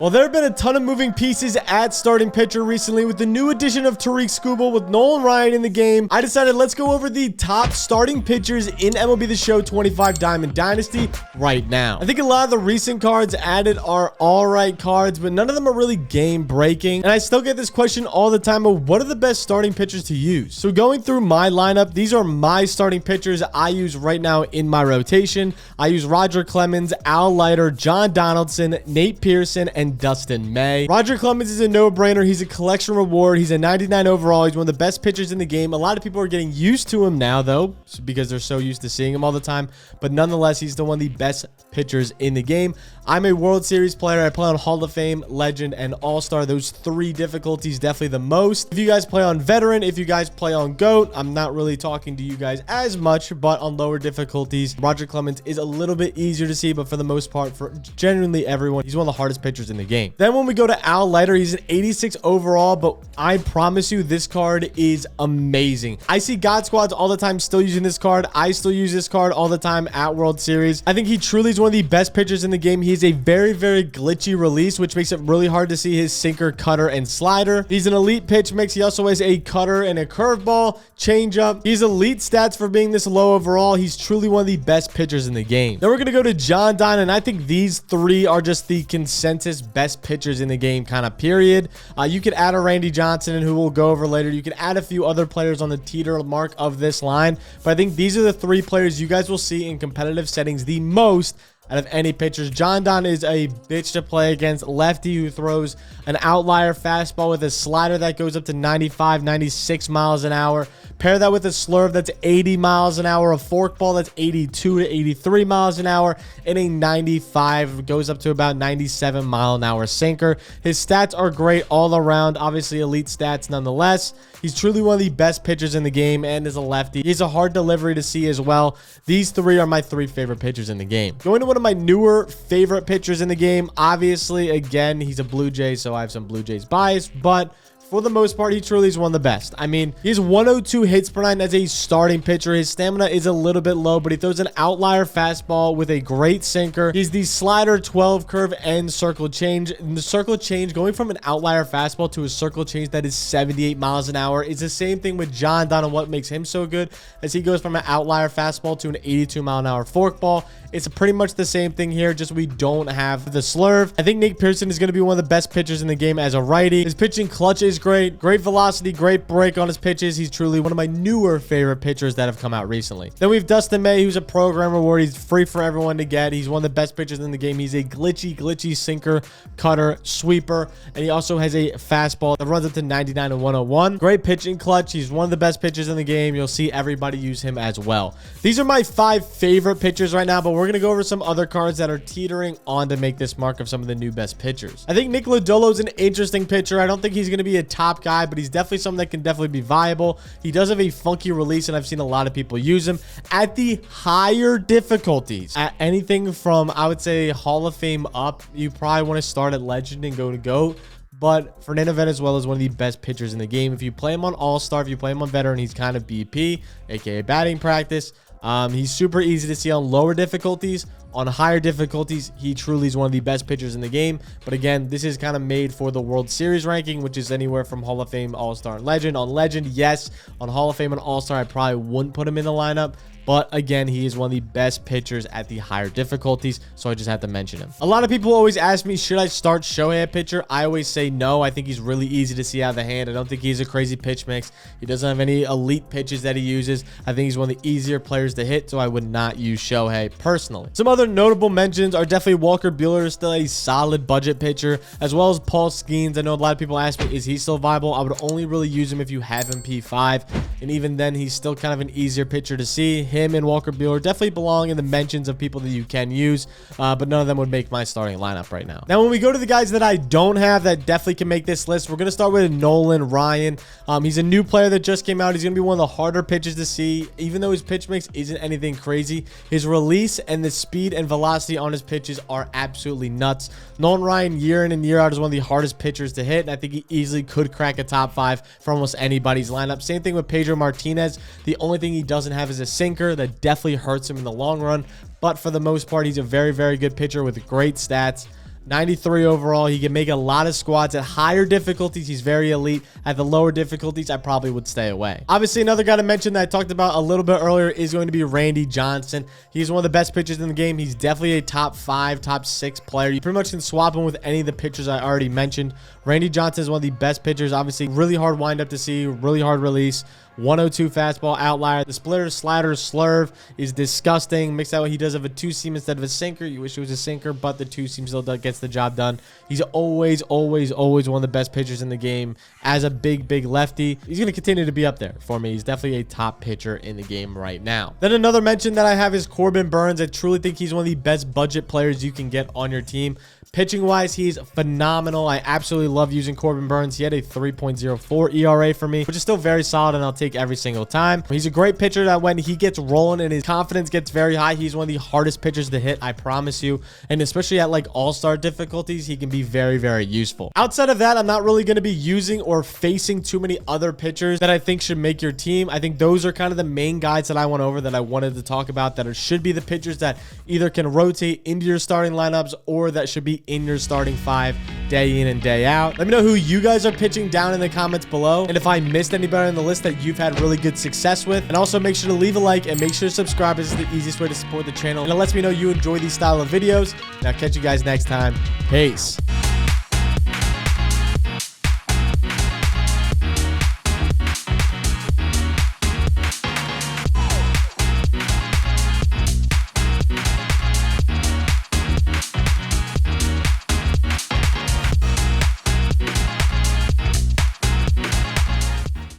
Well, there have been a ton of moving pieces at starting pitcher recently with the new addition of Tariq Skubal with Nolan Ryan in the game. I decided let's go over the top starting pitchers in MLB the Show 25 Diamond Dynasty right now. I think a lot of the recent cards added are all right cards, but none of them are really game breaking. And I still get this question all the time of what are the best starting pitchers to use? So going through my lineup, these are my starting pitchers I use right now in my rotation. I use Roger Clemens, Al Leiter, John Donaldson, Nate Pearson, and Dustin May. Roger Clemens is a no-brainer. He's a collection reward. He's a 99 overall. He's one of the best pitchers in the game. A lot of people are getting used to him now, though, because they're so used to seeing him all the time. But nonetheless, he's still one of the best pitchers in the game. I'm a World Series player. I play on Hall of Fame, Legend, and All-Star. Those three difficulties definitely the most. If you guys play on Veteran, if you guys play on GOAT, I'm not really talking to you guys as much, but on lower difficulties, Roger Clemens is a little bit easier to see, but for the most part, for genuinely everyone, he's one of the hardest pitchers in the game. Then when we go to Al Leiter, he's an 86 overall, but I promise you this card is amazing. I see God Squads all the time still using this card. I still use this card all the time at World Series. I think he truly is one of the best pitchers in the game. He's a very, very glitchy release, which makes it really hard to see his sinker, cutter, and slider. He's an elite pitch mix. He also has a cutter and a curveball, changeup. He's elite stats for being this low overall. He's truly one of the best pitchers in the game. Then we're going to go to John Don, and I think these three are just the consensus best pitchers in the game kind of period. You could add a Randy Johnson, and who we'll go over later. You could add a few other players on the teeter mark of this line, but I think these are the three players you guys will see in competitive settings the most out of any pitchers. John Don is a bitch to play against. Lefty who throws an outlier fastball with a slider that goes up to 95, 96 miles an hour. Pair that with a slurve that's 80 miles an hour, a forkball that's 82 to 83 miles an hour, and a 95 goes up to about 97 mile an hour sinker. His stats are great all around. Obviously elite stats nonetheless. He's truly one of the best pitchers in the game and is a lefty. He's a hard delivery to see as well. These three are my three favorite pitchers in the game. Going to one of my newer favorite pitchers in the game. Obviously, again, he's a Blue Jay, so I have some Blue Jays bias, but for the most part, he truly is one of the best. I mean, he has 102 hits per nine as a starting pitcher. His stamina is a little bit low, but he throws an outlier fastball with a great sinker. He's the slider, 12 curve, and circle change. And the circle change, going from an outlier fastball to a circle change that is 78 miles an hour, is the same thing with John Don, and what makes him so good as he goes from an outlier fastball to an 82 mile an hour forkball. It's pretty much the same thing here, just we don't have the slurve. I think Nate Pearson is going to be one of the best pitchers in the game as a righty. His pitching clutch is great velocity, great break on his pitches. He's truly one of my newer favorite pitchers that have come out recently. Then we have Dustin May, who's a program reward. He's free for everyone to get. He's one of the best pitchers in the game. He's a glitchy sinker, cutter, sweeper, and he also has a fastball that runs up to 99 and 101. Great pitching clutch. He's one of the best pitchers in the game. You'll see everybody use him as well. These are my 5 favorite pitchers right now, but we're going to go over some other cards that are teetering on to make this mark of some of the new best pitchers. I think Nick Lodolo is an interesting pitcher. I don't think he's going to be a top guy, but he's definitely something that can definitely be viable. He does have a funky release, and I've seen a lot of people use him at the higher difficulties. At anything from, I would say, Hall of Fame up, you probably want to start at Legend and go to GOAT. But Fernando Venezuela is one of the best pitchers in the game. If you play him on All-Star, if you play him on Veteran, he's kind of BP, aka batting practice. He's super easy to see on lower difficulties. On higher difficulties, he truly is one of the best pitchers in the game. But again, this is kind of made for the World Series ranking, which is anywhere from Hall of Fame, All-Star, and Legend. On Legend, yes. On Hall of Fame and All-Star, I probably wouldn't put him in the lineup. But again, he is one of the best pitchers at the higher difficulties, so I just have to mention him. A lot of people always ask me, should I start Shohei at pitcher? I always say no. I think he's really easy to see out of the hand. I don't think he's a crazy pitch mix. He doesn't have any elite pitches that he uses. I think he's one of the easier players to hit, so I would not use Shohei personally. Some other notable mentions are definitely Walker Buehler, still a solid budget pitcher, as well as Paul Skeens. I know a lot of people ask me, is he still viable? I would only really use him if you have him P5, and even then, he's still kind of an easier pitcher to see. Him and Walker Buehler definitely belong in the mentions of people that you can use, but none of them would make my starting lineup right now. Now, when we go to the guys that I don't have that definitely can make this list, we're going to start with Nolan Ryan. He's a new player that just came out. He's going to be one of the harder pitches to see, even though his pitch mix isn't anything crazy. His release and the speed and velocity on his pitches are absolutely nuts. Nolan Ryan, year in and year out, is one of the hardest pitchers to hit, and I think he easily could crack a top 5 for almost anybody's lineup. Same thing with Pedro Martinez. The only thing he doesn't have is a sinker that definitely hurts him in the long run, but for the most part, he's a very, very good pitcher with great stats. 93 overall. He can make a lot of squads. At higher difficulties, he's very elite. At the lower difficulties, I probably would stay away. Obviously, another guy to mention that I talked about a little bit earlier is going to be Randy Johnson. He's one of the best pitchers in the game. He's definitely a top 5, top 6 player. You pretty much can swap him with any of the pitchers I already mentioned. Randy Johnson is one of the best pitchers. Obviously, really hard windup to see, really hard release. 102 fastball outlier. The splitter, slider, slurve is disgusting. Mixed out what he does of a 2-seam instead of a sinker. You wish it was a sinker, but the 2-seam still gets the job done. He's always one of the best pitchers in the game as a big lefty. He's going to continue to be up there for me. He's definitely a top pitcher in the game right now. Then another mention that I have is Corbin Burns. I truly think he's one of the best budget players you can get on your team. Pitching wise, he's phenomenal. I absolutely love using Corbin Burns. He had a 3.04 ERA for me, which is still very solid, and I'll take every single time. He's a great pitcher that when he gets rolling and his confidence gets very high, he's one of the hardest pitchers to hit, I promise you. And especially at like all-star difficulties, he can be very useful. Outside of that, I'm not really going to be using or facing too many other pitchers that I think should make your team. I think those are kind of the main guys that I went over that I wanted to talk about, that should be the pitchers that either can rotate into your starting lineups or that should be in your starting 5 day in and day out. Let me know who you guys are pitching down in the comments below, and if I missed anybody on the list that you've had really good success with. And also make sure to leave a like and make sure to subscribe. This is the easiest way to support the channel, and it lets me know you enjoy these style of videos. Now catch you guys next time. Peace.